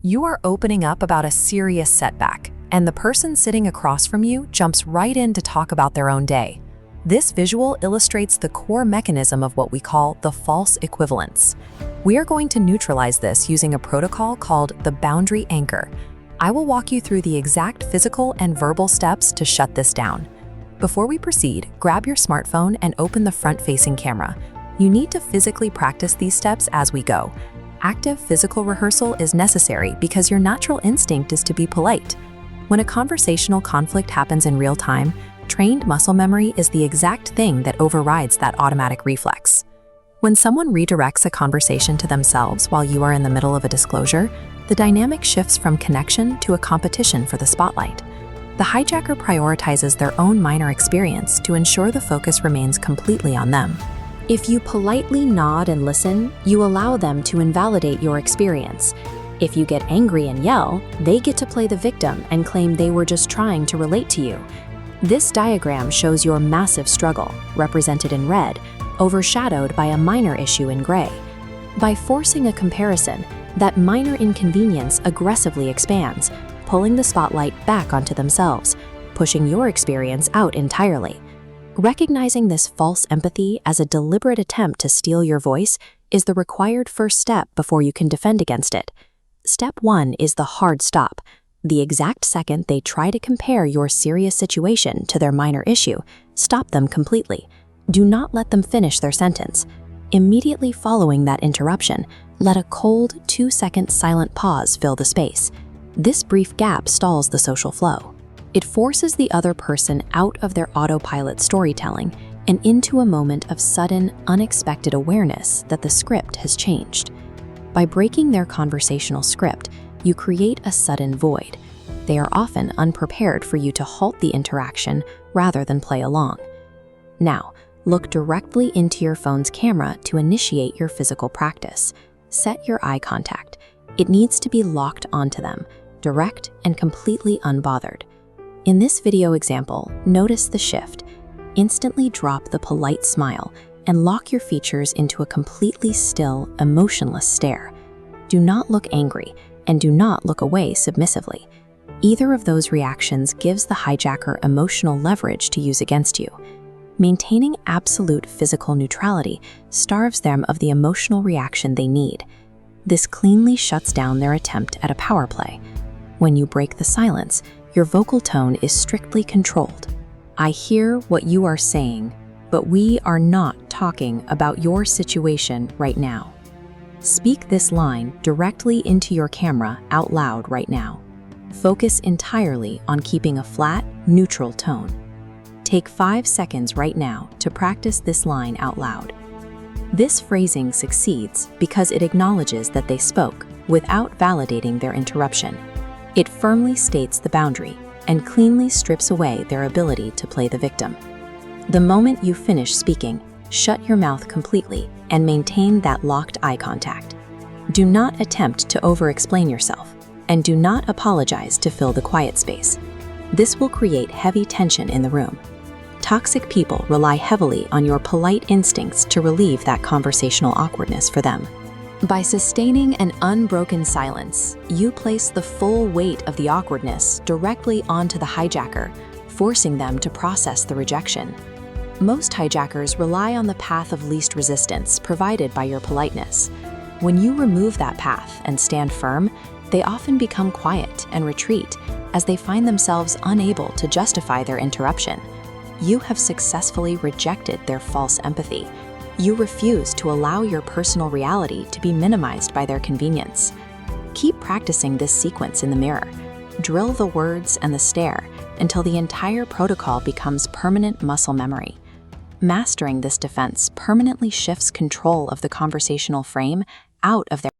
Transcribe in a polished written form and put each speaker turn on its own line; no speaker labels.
You are opening up about a serious setback, and the person sitting across from you jumps right in to talk about their own day. This visual illustrates the core mechanism of what we call the false equivalence. We are going to neutralize this using a protocol called the boundary anchor. I will walk you through the exact physical and verbal steps to shut this down. Before we proceed, grab your smartphone and open the front-facing camera. You need to physically practice these steps as we go. Active physical rehearsal is necessary because your natural instinct is to be polite. When a conversational conflict happens in real time, trained muscle memory is the exact thing that overrides that automatic reflex. When someone redirects a conversation to themselves while you are in the middle of a disclosure, the dynamic shifts from connection to a competition for the spotlight. The hijacker prioritizes their own minor experience to ensure the focus remains completely on them. If you politely nod and listen, you allow them to invalidate your experience. If you get angry and yell, they get to play the victim and claim they were just trying to relate to you. This diagram shows your massive struggle, represented in red, overshadowed by a minor issue in gray. By forcing a comparison, that minor inconvenience aggressively expands, pulling the spotlight back onto themselves, pushing your experience out entirely. Recognizing this false empathy as a deliberate attempt to steal your voice is the required first step before you can defend against it. Step 1 is the hard stop. The exact second they try to compare your serious situation to their minor issue, stop them completely. Do not let them finish their sentence. Immediately following that interruption, let a cold 2-second silent pause fill the space. This brief gap stalls the social flow. It forces the other person out of their autopilot storytelling and into a moment of sudden, unexpected awareness that the script has changed. By breaking their conversational script, you create a sudden void. They are often unprepared for you to halt the interaction rather than play along. Now, look directly into your phone's camera to initiate your physical practice. Set your eye contact. It needs to be locked onto them, direct and completely unbothered. In this video example, notice the shift. Instantly drop the polite smile and lock your features into a completely still, emotionless stare. Do not look angry and do not look away submissively. Either of those reactions gives the hijacker emotional leverage to use against you. Maintaining absolute physical neutrality starves them of the emotional reaction they need. This cleanly shuts down their attempt at a power play. When you break the silence, your vocal tone is strictly controlled. I hear what you are saying, but we are not talking about your situation right now. Speak this line directly into your camera out loud right now. Focus entirely on keeping a flat, neutral tone. Take 5 seconds right now to practice this line out loud. This phrasing succeeds because it acknowledges that they spoke without validating their interruption. It firmly states the boundary and cleanly strips away their ability to play the victim. The moment you finish speaking, shut your mouth completely and maintain that locked eye contact. Do not attempt to over-explain yourself, and do not apologize to fill the quiet space. This will create heavy tension in the room. Toxic people rely heavily on your polite instincts to relieve that conversational awkwardness for them. By sustaining an unbroken silence, you place the full weight of the awkwardness directly onto the hijacker, forcing them to process the rejection. Most hijackers rely on the path of least resistance provided by your politeness. When you remove that path and stand firm, they often become quiet and retreat as they find themselves unable to justify their interruption. You have successfully rejected their false empathy. You refuse to allow your personal reality to be minimized by their convenience. Keep practicing this sequence in the mirror. Drill the words and the stare until the entire protocol becomes permanent muscle memory. Mastering this defense permanently shifts control of the conversational frame out of their